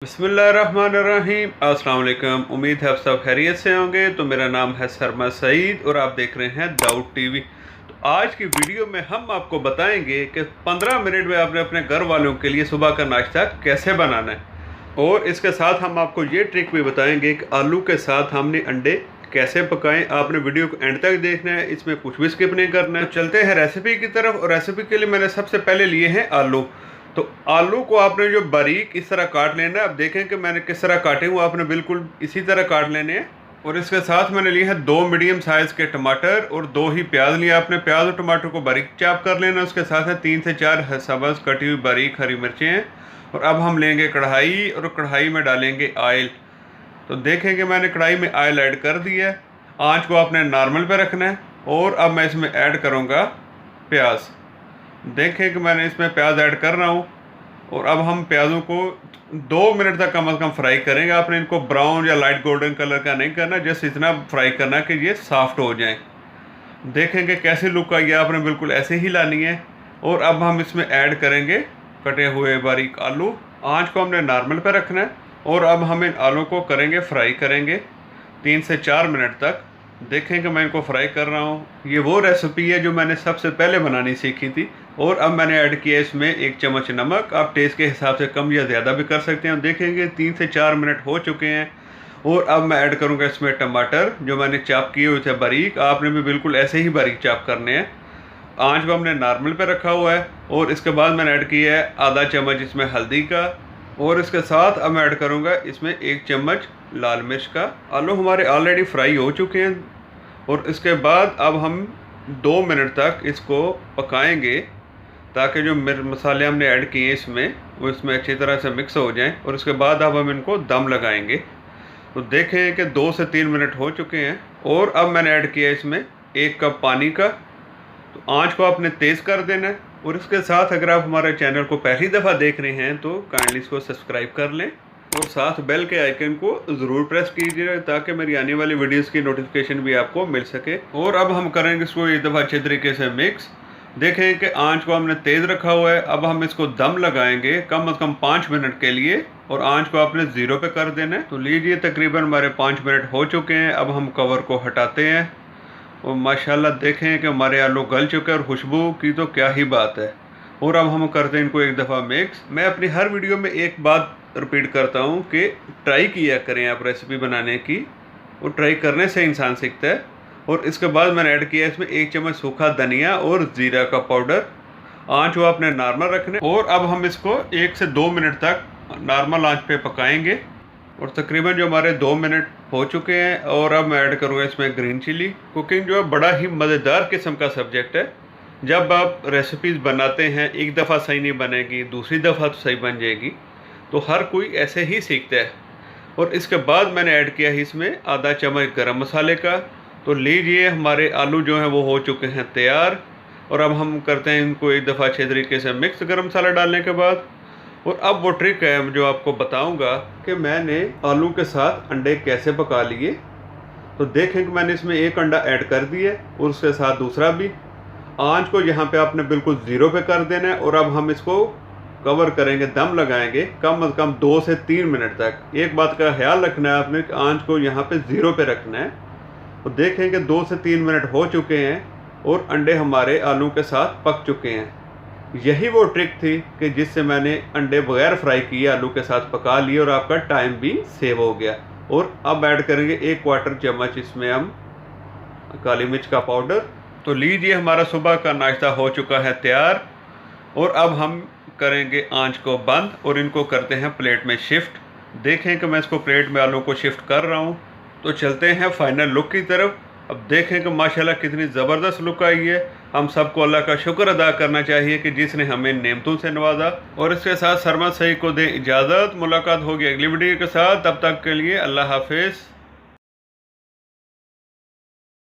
बिस्मिल्लाहिर्रहमानिर्रहीम। अस्सलाम वालेकुम। उम्मीद है आप सब खैरियत से होंगे। तो मेरा नाम है शर्मा सईद और आप देख रहे हैं दाऊद टीवी। तो आज की वीडियो में हम आपको बताएंगे कि 15 मिनट में आपने अपने घर वालों के लिए सुबह का नाश्ता कैसे बनाना है। और इसके साथ हम आपको ये ट्रिक भी बताएंगे कि आलू के साथ हमने अंडे कैसे पकाएं। आपने वीडियो को एंड तक देखना है, इसमें कुछ भी स्किप नहीं करना है। तो चलते हैं रेसिपी की तरफ। और रेसिपी के लिए मैंने सबसे पहले लिए हैं आलू। तो आलू को आपने जो बारीक इस तरह काट लेना है। अब देखें कि मैंने किस तरह काटे हुए, आपने बिल्कुल इसी तरह काट लेने हैं। और इसके साथ मैंने लिए हैं 2 मीडियम साइज़ के टमाटर और 2 ही प्याज लिया। आपने प्याज और टमाटर को बारीक चॉप कर लेना। उसके साथ है 3 से 4 सब्ज़ कटी हुई बारीक हरी मिर्चें हैं। और अब हम लेंगे कढ़ाई और कढ़ाई में डालेंगे ऑयल। तो देखेंगे मैंने कढ़ाई में ऑयल ऐड कर दिया है। आँच को आपने नॉर्मल पे रखना है। और अब मैं इसमें ऐड करूँगा प्याज। देखें कि मैंने इसमें प्याज ऐड कर रहा हूँ। और अब हम प्याज़ों को 2 मिनट तक कम से कम फ्राई करेंगे। आपने इनको ब्राउन या लाइट गोल्डन कलर का नहीं करना, जस्ट इतना फ्राई करना कि ये सॉफ्ट हो जाएं। देखेंगे कैसी लुक आई है, आपने बिल्कुल ऐसे ही लानी है। और अब हम इसमें ऐड करेंगे कटे हुए बारीक आलू। आँच को हमने नॉर्मल पर रखना है। और अब हम इन आलू को करेंगे फ्राई करेंगे 3 से 4 मिनट तक। देखें कि मैं इनको फ्राई कर रहा हूँ। ये वो रेसिपी है जो मैंने सबसे पहले बनानी सीखी थी। और अब मैंने ऐड किया इसमें 1 चम्मच नमक। आप टेस्ट के हिसाब से कम या ज़्यादा भी कर सकते हैं। देखेंगे 3 से 4 मिनट हो चुके हैं। और अब मैं ऐड करूँगा इसमें टमाटर जो मैंने चॉप किए हुए थे बारीक। आपने भी बिल्कुल ऐसे ही बारीक चॉप करने हैं। आँच को हमने नॉर्मल पे रखा हुआ है। और इसके बाद मैंने ऐड किया है आधा चम्मच इसमें हल्दी का। और इसके साथ अब मैं ऐड करूँगा इसमें 1 चम्मच लाल मिर्च का। आलू हमारे ऑलरेडी फ्राई हो चुके हैं। और इसके बाद अब हम 2 मिनट तक इसको पकाएंगे ताकि जो मसाले हमने ऐड किए इसमें वो इसमें अच्छी तरह से मिक्स हो जाएं। और उसके बाद अब हम इनको दम लगाएंगे। तो देखें कि 2 से 3 मिनट हो चुके हैं। और अब मैंने ऐड किया इसमें 1 कप पानी का। तो आँच को आपने तेज़ कर देना है। और इसके साथ अगर आप हमारे चैनल को पहली दफ़ा देख रहे हैं तो काइंडली इसको सब्सक्राइब कर लें। और साथ बेल के आइकन को ज़रूर प्रेस कीजिएगा ताकि मेरी आने वाली वीडियोस की नोटिफिकेशन भी आपको मिल सके। और अब हम करेंगे इसको एक दफ़ा अच्छे तरीके से मिक्स। देखें कि आंच को हमने तेज़ रखा हुआ है। अब हम इसको दम लगाएंगे कम से कम 5 मिनट के लिए। और आंच को आपने 0 पे कर देना है। तो लीजिए तकरीबन हमारे 5 मिनट हो चुके हैं। अब हम कवर को हटाते हैं। और माशाल्लाह देखें कि हमारे आलू गल चुके हैं। और खुशबू की तो क्या ही बात है। और अब हम करते हैं इनको एक दफ़ा मिक्स। मैं अपनी हर वीडियो में एक बात रिपीट करता हूँ कि ट्राई किया करें आप रेसिपी बनाने की। और ट्राई करने से इंसान सीखता है। और इसके बाद मैंने ऐड किया इसमें 1 चम्मच सूखा धनिया और ज़ीरा का पाउडर। आँच वो आपने नॉर्मल रखने। और अब हम इसको 1 से 2 मिनट तक नॉर्मल आँच पे पकाएंगे। और तकरीबन जो हमारे 2 मिनट हो चुके हैं। और अब मैं ऐड करूँगा इसमें ग्रीन चिली। कुकिंग जो है बड़ा ही मज़ेदार किस्म का सब्जेक्ट है। जब आप रेसिपीज़ बनाते हैं एक दफ़ा सही नहीं बनेगी, दूसरी दफ़ा तो सही बन जाएगी। तो हर कोई ऐसे ही सीखता है। और इसके बाद मैंने ऐड किया है इसमें आधा चम्मच गरम मसाले का। तो लीजिए हमारे आलू जो हैं वो हो चुके हैं तैयार। और अब हम करते हैं इनको एक दफ़ा अच्छे तरीके से मिक्स गरम मसाला डालने के बाद। और अब वो ट्रिक है जो आपको बताऊंगा कि मैंने आलू के साथ अंडे कैसे पका लिए। तो देखें कि मैंने इसमें 1 अंडा ऐड कर दिया और उसके साथ दूसरा भी। आँच को यहाँ पे आपने बिल्कुल 0 पे कर देना है। और अब हम इसको कवर करेंगे, दम लगाएंगे कम से कम 2 से 3 मिनट तक। एक बात का ख्याल रखना है आपने कि आँच को यहाँ पे 0 पे रखना है। तो देखें कि 2 से 3 मिनट हो चुके हैं। और अंडे हमारे आलू के साथ पक चुके हैं। यही वो ट्रिक थी कि जिससे मैंने अंडे बगैर फ्राई किए आलू के साथ पका लिए और आपका टाइम भी सेव हो गया। और अब ऐड करेंगे 1/4 चम्मच इसमें हम काली मिर्च का पाउडर। तो लीजिए हमारा सुबह का नाश्ता हो चुका है तैयार। और अब हम करेंगे आंच को बंद और इनको करते हैं प्लेट में शिफ्ट। देखें कि मैं इसको प्लेट में आलू को शिफ्ट कर रहा हूँ। तो चलते हैं फाइनल लुक की तरफ। अब देखें कि माशाल्लाह कितनी ज़बरदस्त लुक आई है। हम सबको अल्लाह का शुक्र अदा करना चाहिए कि जिसने हमें नेमतों से नवाजा। और इसके साथ शर्मा सईद को दे इजाज़त। मुलाकात होगी अगली वीडियो के साथ। तब तक के लिए अल्लाह हाफिज़।